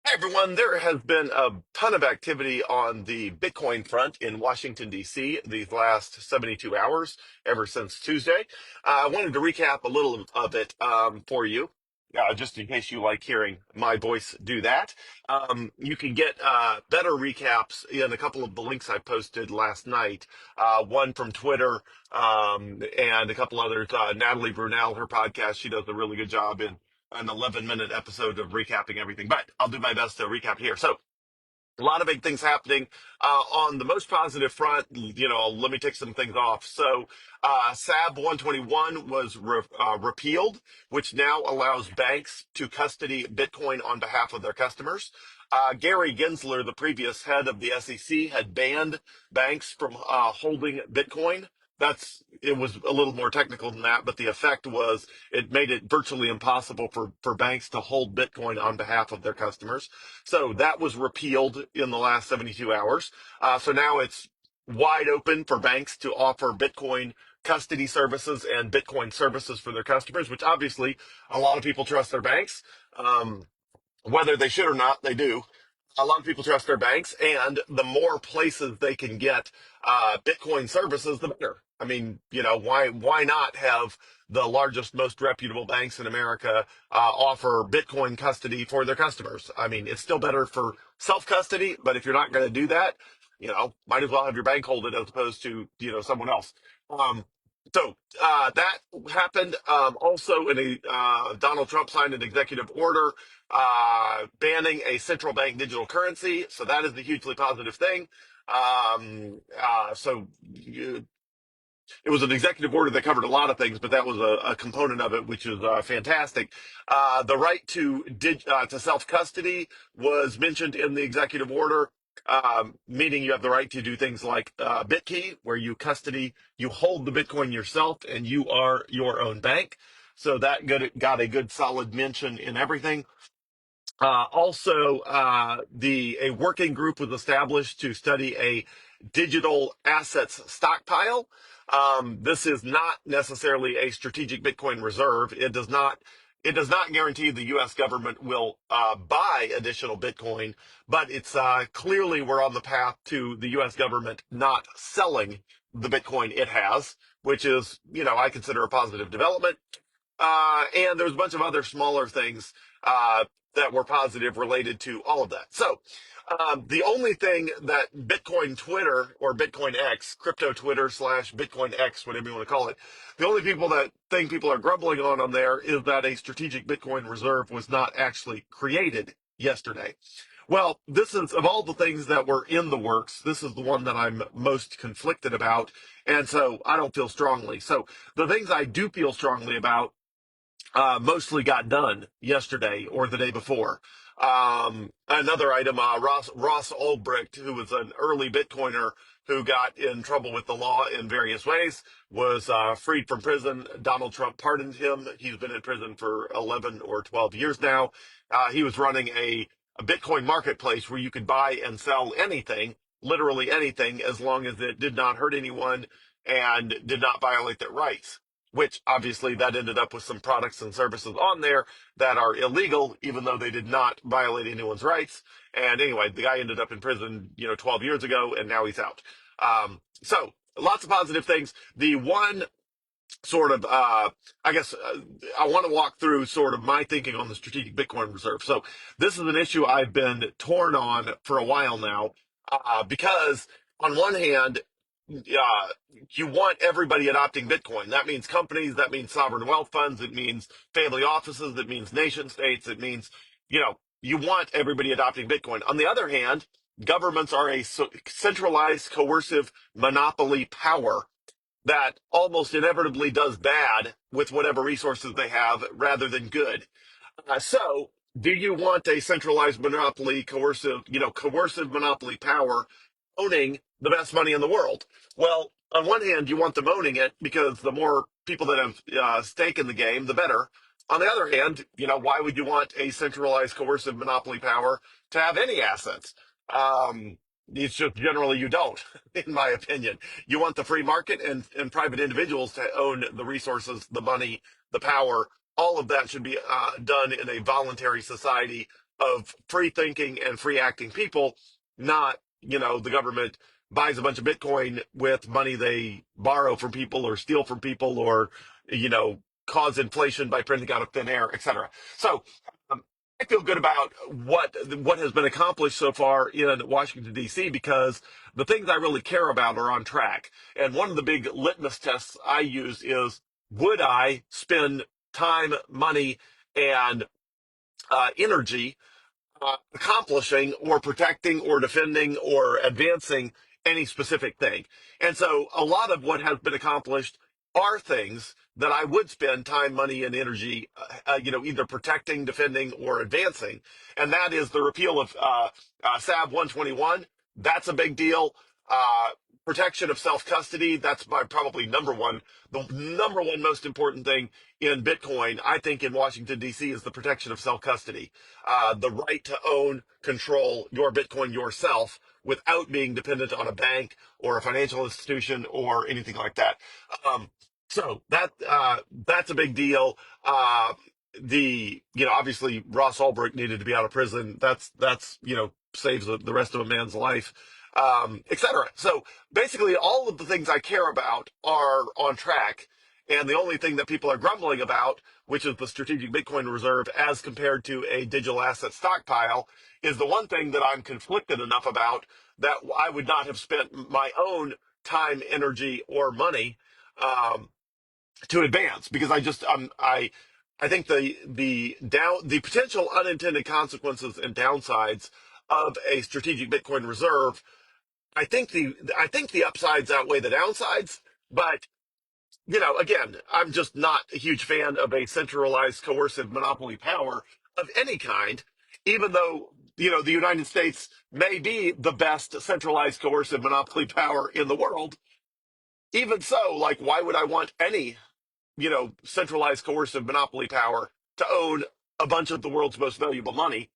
Hi, everyone. There has been a ton of activity on the Bitcoin front in Washington, D.C. these last 72 hours, ever since Tuesday. I wanted to recap a little of it for you, just in case you like hearing my voice do that. You can get better recaps in a couple of the links I posted last night, one from Twitter and a couple others. Natalie Brunel, her podcast, she does a really good job in an 11-minute episode of recapping everything, but I'll do my best to recap here. So, a lot of big things happening. On the most positive front, let me tick some things off. So, SAB 121 was repealed, which now allows banks to custody Bitcoin on behalf of their customers. Gary Gensler, the previous head of the SEC, had banned banks from holding Bitcoin. It was a little more technical than that, but the effect was it made it virtually impossible for banks to hold Bitcoin on behalf of their customers. So that was repealed in the last 72 hours. So now it's wide open for banks to offer Bitcoin custody services and Bitcoin services for their customers, which obviously a lot of people trust their banks. Whether they should or not, they do. A lot of people trust their banks, and the more places they can get Bitcoin services, the better. I mean, why not have the largest, most reputable banks in America offer Bitcoin custody for their customers? I mean, it's still better for self custody, but if you're not going to do that, might as well have your bank hold it as opposed to someone else. Um, that happened. Also, Donald Trump signed an executive order banning a central bank digital currency. So that is the hugely positive thing. It was an executive order that covered a lot of things, but that was a component of it, which is fantastic. The right to self custody was mentioned in the executive order, meaning you have the right to do things like BitKey, where you hold the Bitcoin yourself, and you are your own bank. So that got a good solid mention in everything. Also, a working group was established to study a digital assets stockpile. This is not necessarily a strategic Bitcoin reserve. It does not guarantee the U.S. government will buy additional Bitcoin, but it's clearly we're on the path to the U.S. government not selling the Bitcoin it has, which is, I consider a positive development. And there's a bunch of other smaller things that were positive related to all of that. So the only thing that Bitcoin Twitter or Bitcoin X, crypto Twitter slash Bitcoin X, whatever you want to call it, the only people are grumbling on there is that a strategic Bitcoin reserve was not actually created yesterday. Well, this is, of all the things that were in the works, this is the one that I'm most conflicted about. And so I don't feel strongly. So the things I do feel strongly about mostly got done yesterday or the day before. Another item, Ross Ulbricht, who was an early Bitcoiner who got in trouble with the law in various ways, was freed from prison. Donald Trump pardoned him. He's been in prison for 11 or 12 years now. He was running a Bitcoin marketplace where you could buy and sell anything, literally anything, as long as it did not hurt anyone and did not violate their rights, which obviously that ended up with some products and services on there that are illegal, even though they did not violate anyone's rights. And anyway, the guy ended up in prison, 12 years ago, and now he's out. So lots of positive things. The one sort of, I guess, I want to walk through sort of my thinking on the strategic Bitcoin reserve. So this is an issue I've been torn on for a while now, because on one hand, uh, you want everybody adopting Bitcoin. That means companies, that means sovereign wealth funds, it means family offices, it means nation states, it means, you want everybody adopting Bitcoin. On the other hand, governments are a centralized, coercive monopoly power that almost inevitably does bad with whatever resources they have rather than good. Do you want a centralized monopoly, coercive monopoly power owning the best money in the world? Well, on one hand, you want them owning it because the more people that have stake in the game, the better. On the other hand, why would you want a centralized coercive monopoly power to have any assets? It's just generally you don't, in my opinion. You want the free market and private individuals to own the resources, the money, the power. All of that should be done in a voluntary society of free thinking and free acting people, not, the government buys a bunch of Bitcoin with money they borrow from people or steal from people or, you know, cause inflation by printing out of thin air, et cetera. So um, I feel good about what has been accomplished so far in Washington, D.C., because the things I really care about are on track. And one of the big litmus tests I use is, would I spend time, money, and energy accomplishing or protecting or defending or advancing any specific thing. And so a lot of what has been accomplished are things that I would spend time, money, and energy, either protecting, defending, or advancing. And that is the repeal of SAB 121. That's a big deal. Uh, Protection of self custody. That's my probably the number one most important thing in Bitcoin. I think in Washington D.C. is the protection of self custody, the right to own, control your Bitcoin yourself without being dependent on a bank or a financial institution or anything like that. That's a big deal. Obviously Ross Ulbricht needed to be out of prison. That's saves the rest of a man's life, etc. So basically, all of the things I care about are on track. And the only thing that people are grumbling about, which is the strategic Bitcoin reserve as compared to a digital asset stockpile, is the one thing that I'm conflicted enough about that I would not have spent my own time, energy, or money um, to advance, because I think the potential unintended consequences and downsides of a strategic Bitcoin reserve, I think the upsides outweigh the downsides, but again, I'm just not a huge fan of a centralized coercive monopoly power of any kind, even though, the United States may be the best centralized coercive monopoly power in the world. Even so, like, why would I want any, centralized coercive monopoly power to own a bunch of the world's most valuable money?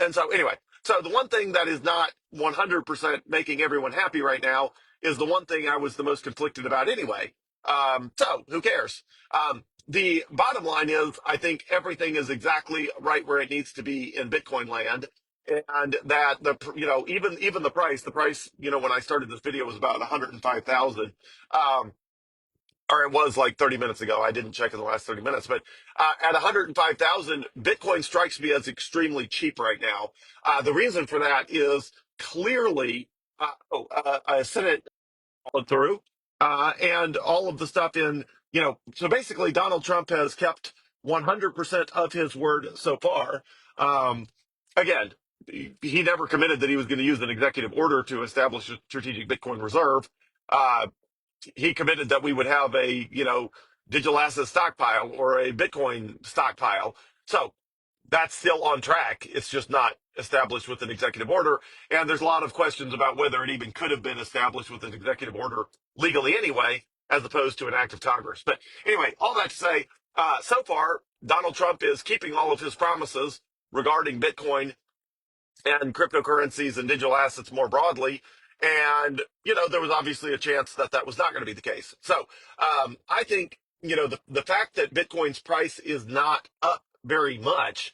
And so, anyway, so the one thing that is not 100% making everyone happy right now is the one thing I was the most conflicted about anyway. So, who cares? The bottom line is, I think everything is exactly right where it needs to be in Bitcoin land. And that even the price, when I started this video was about 105,000. Or it was like 30 minutes ago. I didn't check in the last 30 minutes, but at 105,000, Bitcoin strikes me as extremely cheap right now. The reason for that is clearly Senate followed through, and all of the stuff so basically Donald Trump has kept 100% of his word so far. Um, Again, he never committed that he was going to use an executive order to establish a strategic Bitcoin reserve. Uh, he committed that we would have a digital asset stockpile or a Bitcoin stockpile. So that's still on track. It's just not established with an executive order. And there's a lot of questions about whether it even could have been established with an executive order legally anyway, as opposed to an act of Congress. But anyway, all that to say, so far, Donald Trump is keeping all of his promises regarding Bitcoin and cryptocurrencies and digital assets more broadly. And, there was obviously a chance that that was not going to be the case. So I think, the fact that Bitcoin's price is not up very much,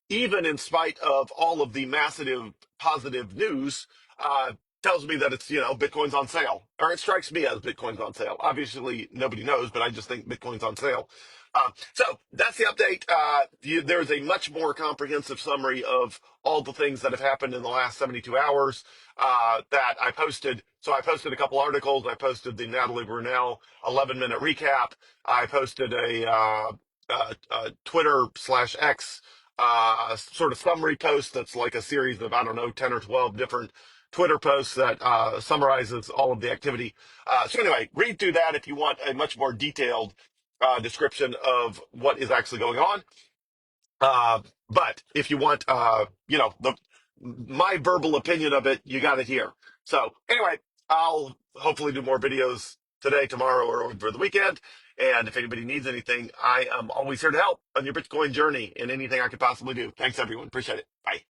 even in spite of all of the massive positive news, tells me that it's, Bitcoin's on sale, or it strikes me as Bitcoin's on sale. Obviously, nobody knows, but I just think Bitcoin's on sale. So that's the update. There's a much more comprehensive summary of all the things that have happened in the last 72 hours that I posted. So I posted a couple articles. I posted the Natalie Brunell 11-minute recap. I posted a Twitter/X sort of summary post that's like a series of, I don't know, 10 or 12 different Twitter posts that summarizes all of the activity. So anyway, read through that if you want a much more detailed description of what is actually going on. But if you want, my verbal opinion of it, you got it here. So anyway, I'll hopefully do more videos today, tomorrow, or over the weekend. And if anybody needs anything, I am always here to help on your Bitcoin journey and anything I could possibly do. Thanks, everyone. Appreciate it. Bye.